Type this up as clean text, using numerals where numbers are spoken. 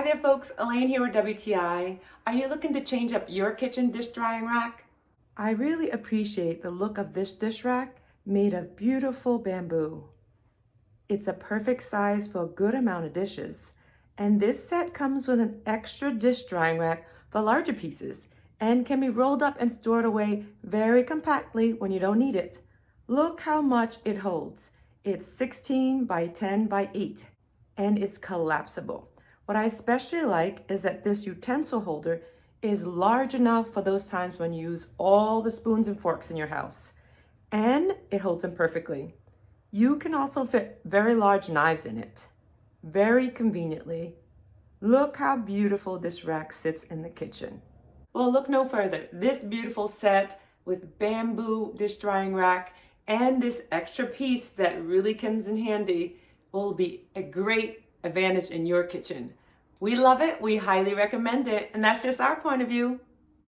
Hi there folks, Elaine here with WTI. Are you looking to change up your kitchen dish drying rack? I really appreciate the look of this dish rack made of beautiful bamboo. It's a perfect size for a good amount of dishes. And this set comes with an extra dish drying rack for larger pieces and can be rolled up and stored away very compactly when you don't need it. Look how much it holds. It's 16 by 10 by 8 and it's collapsible. What I especially like is that this utensil holder is large enough for those times when you use all the spoons and forks in your house. And it holds them perfectly. You can also fit very large knives in it, very conveniently. Look how beautiful this rack sits in the kitchen. Well, look no further. This beautiful set with bamboo dish drying rack and this extra piece that really comes in handy will be a great advantage in your kitchen. We love it, we highly recommend it, and that's just our point of view.